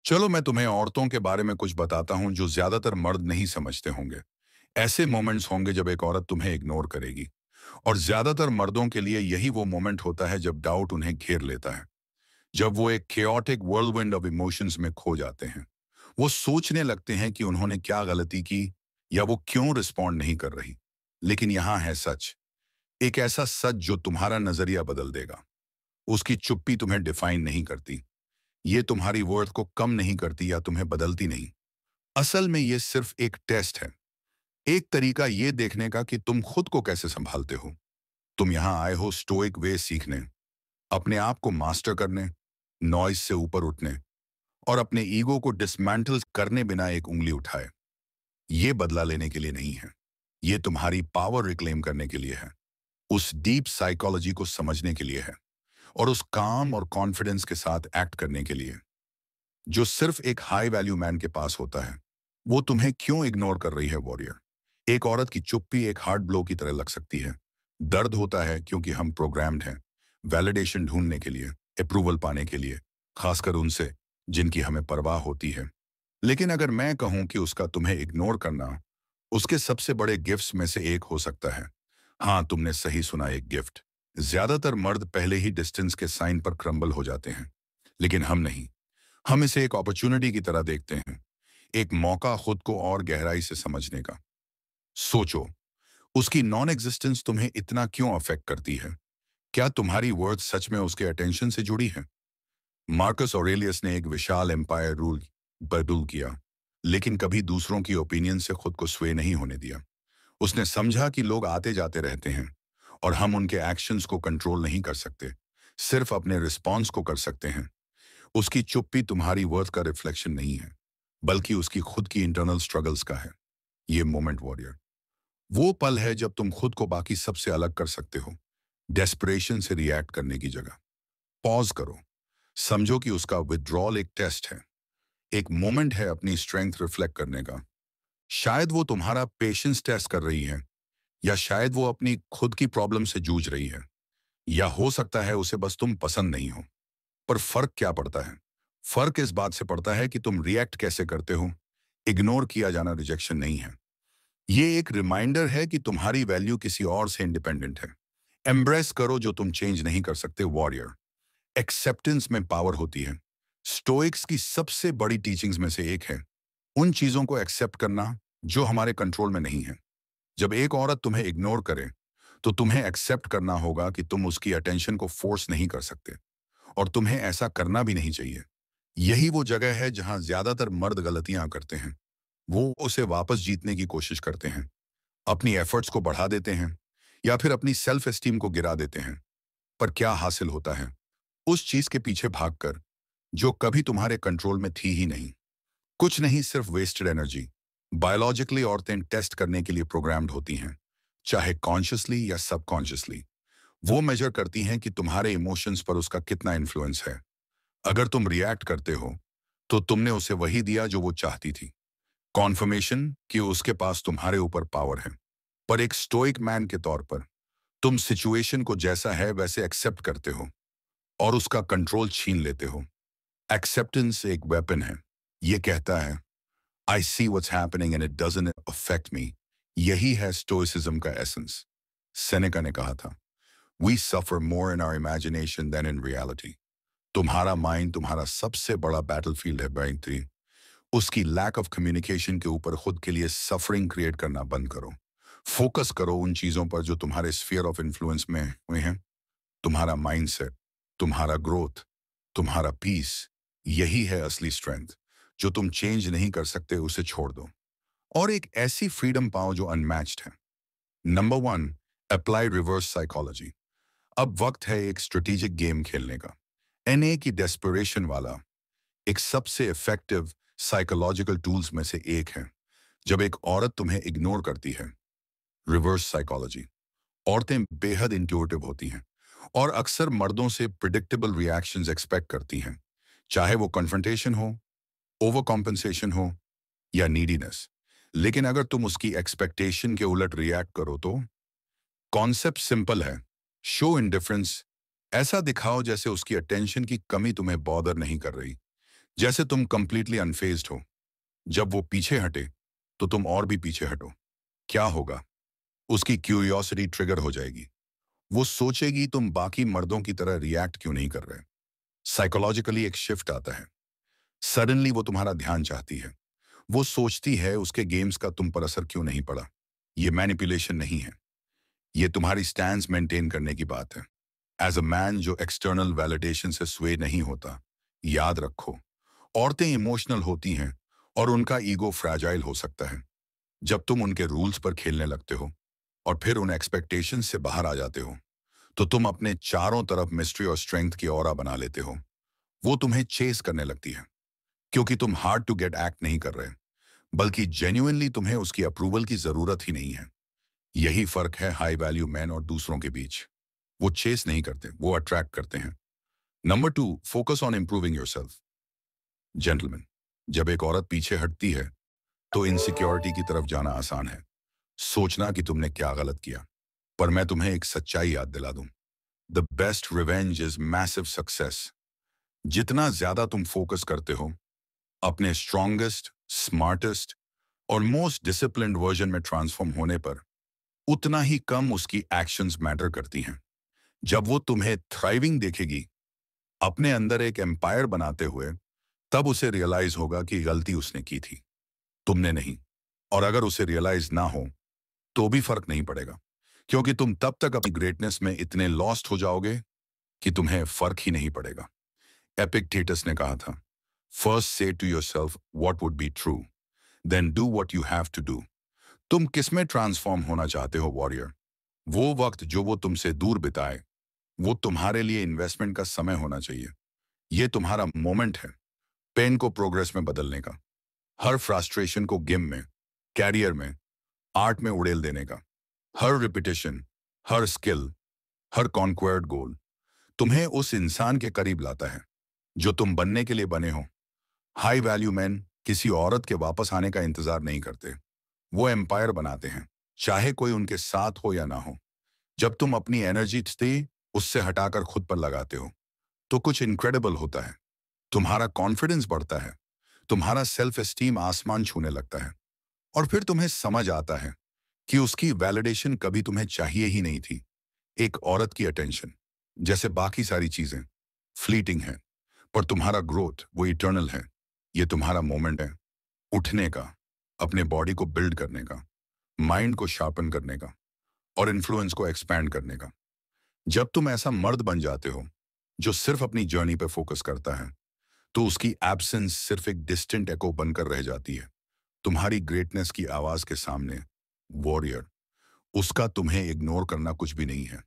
चलो मैं तुम्हें औरतों के बारे में कुछ बताता हूं जो ज्यादातर मर्द नहीं समझते होंगे। ऐसे मोमेंट्स होंगे जब एक औरत तुम्हें इग्नोर करेगी। और ज्यादातर मर्दों के लिए यही वो मोमेंट होता है जब डाउट उन्हें घेर लेता है। जब वो एक chaotic whirlwind ऑफ इमोशंस में खो जाते हैं। वो सोचने लगते हैं कि उन्होंने क्या गलती की या वो क्यों रिस्पॉन्ड नहीं कर रही। लेकिन यहाँ है सच। एक ऐसा सच जो तुम्हारा नजरिया बदल देगा। उसकी चुप्पी तुम्हें डिफाइन नहीं करती। ये तुम्हारी वर्थ को कम नहीं करती या तुम्हें बदलती नहीं। असल में ये सिर्फ एक टेस्ट है। एक तरीका ये देखने का कि तुम खुद को कैसे संभालते हो। तुम यहाँ आए हो स्टोइक वे सीखने, अपने आप को मास्टर करने, नॉइज से ऊपर उठने और अपने ईगो को डिसमेंटल करने बिना एक उंगली उठाए। ये बदला लेने के लिए नहीं है। ये तुम्हारी पावर रिक्लेम करने के लिए है। उस डीप साइकोलॉजी को समझने के लिए है। और उस काम और कॉन्फिडेंस के साथ एक्ट करने के लिए जो सिर्फ एक हाई वैल्यू मैन के पास होता है। वो तुम्हें क्यों इग्नोर कर रही है वॉरियर। एक औरत की चुप्पी एक हार्ड ब्लो की तरह लग सकती है। दर्द होता है क्योंकि हम प्रोग्राम्ड हैं वैलिडेशन ढूंढने के लिए, अप्रूवल पाने के लिए, खासकर उनसे जिनकी हमें परवाह होती है। लेकिन अगर मैं कहूं कि उसका तुम्हें इग्नोर करना उसके सबसे बड़े गिफ्ट्स में से एक हो सकता है। हाँ, तुमने सही सुना, एक गिफ्ट। ज्यादातर मर्द पहले ही डिस्टेंस के साइन पर क्रम्बल हो जाते हैं। लेकिन हम नहीं। हम इसे एक अपॉर्चुनिटी की तरह देखते हैं। एक मौका खुद को और गहराई से समझने का। सोचो, उसकी नॉन एग्जिस्टेंस तुम्हें इतना क्यों अफेक्ट करती है। क्या तुम्हारी वर्थ सच में उसके अटेंशन से जुड़ी है। मार्कस ऑरेलियस ने एक विशाल एम्पायर रूल पर रूल किया, लेकिन कभी दूसरों की ओपिनियन से खुद को स्वे नहीं होने दिया। उसने समझा कि लोग आते जाते रहते हैं और हम उनके एक्शंस को कंट्रोल नहीं कर सकते, सिर्फ अपने रिस्पॉन्स को कर सकते हैं। उसकी चुप्पी तुम्हारी वर्थ का रिफ्लेक्शन नहीं है, बल्कि उसकी खुद की इंटरनल स्ट्रगल्स का है। ये मोमेंट वॉरियर वो पल है जब तुम खुद को बाकी सबसे अलग कर सकते हो। डेस्परेशन से रिएक्ट करने की जगह पॉज करो। समझो कि उसका विड्रॉल एक टेस्ट है, एक मोमेंट है अपनी स्ट्रेंथ रिफ्लेक्ट करने का। शायद वो तुम्हारा पेशेंस टेस्ट कर रही है, या शायद वो अपनी खुद की प्रॉब्लम से जूझ रही है, या हो सकता है उसे बस तुम पसंद नहीं हो। पर फर्क क्या पड़ता है। फर्क इस बात से पड़ता है कि तुम रिएक्ट कैसे करते हो। इग्नोर किया जाना रिजेक्शन नहीं है। ये एक रिमाइंडर है कि तुम्हारी वैल्यू किसी और से इंडिपेंडेंट है। एम्ब्रेस करो जो तुम चेंज नहीं कर सकते वॉरियर। एक्सेप्टेंस में पावर होती है। स्टोइक्स की सबसे बड़ी टीचिंग्स में से एक है उन चीजों को एक्सेप्ट करना जो हमारे कंट्रोल में नहीं है। जब एक औरत तुम्हें इग्नोर करे तो तुम्हें एक्सेप्ट करना होगा कि तुम उसकी अटेंशन को फोर्स नहीं कर सकते, और तुम्हें ऐसा करना भी नहीं चाहिए। यही वो जगह है जहां ज्यादातर मर्द गलतियां करते हैं। वो उसे वापस जीतने की कोशिश करते हैं, अपनी एफर्ट्स को बढ़ा देते हैं, या फिर अपनी सेल्फ एस्टीम को गिरा देते हैं। पर क्या हासिल होता है उस चीज के पीछे भागकर जो कभी तुम्हारे कंट्रोल में थी ही नहीं। कुछ नहीं, सिर्फ वेस्टेड एनर्जी। बायोलॉजिकली औरतें टेस्ट करने के लिए प्रोग्राम्ड होती हैं, चाहे कॉन्शियसली या सबकॉन्शियसली। वो मेजर करती हैं कि तुम्हारे इमोशंस पर उसका कितना इन्फ्लुएंस है। अगर तुम रिएक्ट करते हो तो तुमने उसे वही दिया जो वो चाहती थी, कॉन्फर्मेशन कि उसके पास तुम्हारे ऊपर पावर है। पर एक स्टोइक मैन के तौर पर तुम सिचुएशन को जैसा है वैसे एक्सेप्ट करते हो और उसका कंट्रोल छीन लेते हो। एक्सेप्टेंस एक वेपन है। ये कहता है I see what's happening and it doesn't affect me. यही है स्टोइसिज्म का एसेंस। सेनेका ने कहा था, we suffer more in our imagination than in reality. तुम्हारा माइंड तुम्हारा सबसे बड़ा बैटलफील्ड है बेंटी। उसकी लैक ऑफ कम्युनिकेशन के ऊपर खुद के लिए सफरिंग क्रिएट करना बंद करो। फोकस करो उन चीजों पर जो तुम्हारे स्फीयर ऑफ इन्फ्लुएंस में हुए हैं। तुम्हारा माइंडसेट, तुम्हारा ग्रोथ, तुम्हारा पीस। यही है असली स्ट्रेंथ। जो तुम चेंज नहीं कर सकते उसे छोड़ दो और एक ऐसी फ्रीडम पाओ जो अनमैच्ड है। Number 1, apply reverse psychology. अब वक्त है एक स्ट्रेटेजिक गेम खेलने का। एनए की डेस्परेशन वाला एक सबसे इफेक्टिव साइकोलॉजिकल टूल्स में से एक है। जब एक औरत तुम्हें इग्नोर करती है, रिवर्स साइकोलॉजी। औरतें बेहद इंट्यूटिव होती हैं और अक्सर मर्दों से प्रिडिक्टेबल रिएक्शंस एक्सपेक्ट करती हैं, चाहे वो कन्फ्रंटेशन हो, ओवर कॉम्पेंसेशन हो या नीडीनेस। लेकिन अगर तुम उसकी एक्सपेक्टेशन के उलट रिएक्ट करो तो कॉन्सेप्ट सिंपल है। Show indifference. ऐसा दिखाओ जैसे उसकी अटेंशन की कमी तुम्हें बॉदर नहीं कर रही। जैसे तुम कंप्लीटली अनफेज्ड हो। जब वो पीछे हटे तो तुम और भी पीछे हटो। क्या होगा? उसकी क्यूरियोसिटी ट्रिगर हो जाएगी। वो सोचेगी तुम बाकी मर्दों की तरह रिएक्ट क्यों नहीं कर रहे। साइकोलॉजिकली एक शिफ्ट आता है। सडनली वो तुम्हारा ध्यान चाहती है। वो सोचती है उसके गेम्स का तुम पर असर क्यों नहीं पड़ा। ये मैनिपुलेशन नहीं है, ये तुम्हारी स्टैंड मेंटेन करने की बात है। एज अ मैन जो एक्सटर्नल वैलिडेशन से स्वे नहीं होता, याद रखो, औरतें इमोशनल होती हैं और उनका ईगो फ्रैजाइल हो सकता है। जब तुम उनके रूल्स पर खेलने लगते हो और फिर उन एक्सपेक्टेशंस से बाहर आ जाते हो, तो तुम अपने चारों तरफ मिस्ट्री और स्ट्रेंथ की ऑरा बना लेते हो। वो तुम्हें चेस करने लगती है, क्योंकि तुम हार्ड टू गेट एक्ट नहीं कर रहे, बल्कि जेन्युइनली तुम्हें उसकी अप्रूवल की जरूरत ही नहीं है। यही फर्क है हाई वैल्यू मैन और दूसरों के बीच। वो चेस नहीं करते, वो अट्रैक्ट करते हैं। Number 2, focus on improving yourself. Gentleman, जब एक औरत पीछे हटती है तो इनसिक्योरिटी की तरफ जाना आसान है, सोचना कि तुमने क्या गलत किया। पर मैं तुम्हें एक सच्चाई याद दिला दूं, the best revenge is massive success. जितना ज्यादा तुम फोकस करते हो अपने स्ट्रॉन्गेस्ट, स्मार्टेस्ट और मोस्ट डिसिप्लिन्ड वर्जन में ट्रांसफॉर्म होने पर, उतना ही कम उसकी एक्शंस मैटर करती हैं। जब वो तुम्हें थ्राइविंग देखेगी, अपने अंदर एक एम्पायर बनाते हुए, तब उसे रियलाइज होगा कि गलती उसने की थी, तुमने नहीं। और अगर उसे रियलाइज ना हो तो भी फर्क नहीं पड़ेगा, क्योंकि तुम तब तक अपनी ग्रेटनेस में इतने लॉस्ट हो जाओगे कि तुम्हें फर्क ही नहीं पड़ेगा। एपिक्टेटस ने कहा था, फर्स्ट से to yourself what would be true, then do what you have to do. तुम किसमें ट्रांसफॉर्म होना चाहते हो वॉरियर? वो वक्त जो वो तुमसे दूर बिताए, वो तुम्हारे लिए इन्वेस्टमेंट का समय होना चाहिए। ये तुम्हारा मोमेंट है पेन को प्रोग्रेस में बदलने का, हर फ्रस्ट्रेशन को गेम में, कैरियर में, आर्ट में उड़ेल देने का। हर रिपीटेशन, हर स्किल, हर कॉन्क्वायर्ड गोल तुम्हें उस इंसान के करीब लाता है जो तुम बनने के लिए बने हो। हाई वैल्यू मैन किसी औरत के वापस आने का इंतजार नहीं करते, वो एम्पायर बनाते हैं, चाहे कोई उनके साथ हो या ना हो। जब तुम अपनी एनर्जी से उससे हटाकर खुद पर लगाते हो तो कुछ इनक्रेडिबल होता है। तुम्हारा कॉन्फिडेंस बढ़ता है, तुम्हारा सेल्फ एस्टीम आसमान छूने लगता है, और फिर तुम्हें समझ आता है कि उसकी वैलिडेशन कभी तुम्हें चाहिए ही नहीं थी। एक औरत की अटेंशन, जैसे बाकी सारी चीजें, फ्लीटिंग है, पर तुम्हारा ग्रोथ वो इटर्नल है। ये तुम्हारा मोमेंट है उठने का, अपने बॉडी को बिल्ड करने का, माइंड को शार्पन करने का और इन्फ्लुएंस को एक्सपैंड करने का। जब तुम ऐसा मर्द बन जाते हो जो सिर्फ अपनी जर्नी पर फोकस करता है, तो उसकी एब्सेंस सिर्फ एक डिस्टेंट एको बनकर रह जाती है। तुम्हारी ग्रेटनेस की आवाज के सामने वॉरियर, उसका तुम्हें इग्नोर करना कुछ भी नहीं है।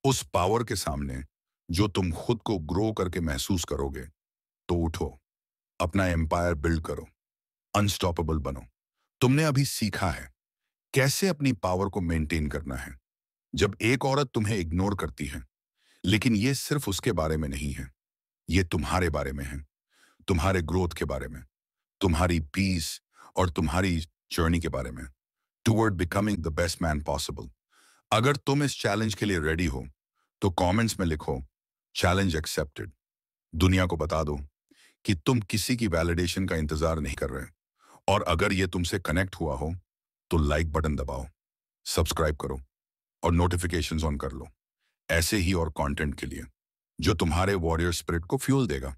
उस पावर के सामने जो तुम खुद को ग्रो करके महसूस करोगे, तो उठो, अपना एम्पायर बिल्ड करो, अनस्टॉपेबल बनो। तुमने अभी सीखा है कैसे अपनी पावर को मेंटेन करना है। जब एक औरत तुम्हें इग्नोर करती है, लेकिन ये सिर्फ उसके बारे में नहीं है, ये तुम्हारे बारे में है, तुम्हारे ग्रोथ के बारे में, तुम्हारी पीस और तुम्हारी जर्नी के बारे में, toward becoming the best man possible. अगर तुम इस चैलेंज के लिए रेडी हो तो कमेंट्स में लिखो, चैलेंज एक्सेप्टेड। दुनिया को बता दो कि तुम किसी की वैलिडेशन का इंतजार नहीं कर रहे। और अगर ये तुमसे कनेक्ट हुआ हो तो लाइक बटन दबाओ, सब्सक्राइब करो और नोटिफिकेशंस ऑन कर लो, ऐसे ही और कंटेंट के लिए जो तुम्हारे वॉरियर स्पिरिट को फ्यूल देगा।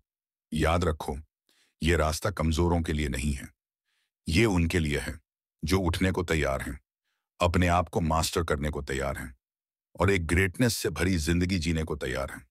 याद रखो, ये रास्ता कमजोरों के लिए नहीं है, ये उनके लिए है जो उठने को तैयार हैं, अपने आप को मास्टर करने को तैयार हैं और एक ग्रेटनेस से भरी जिंदगी जीने को तैयार हैं।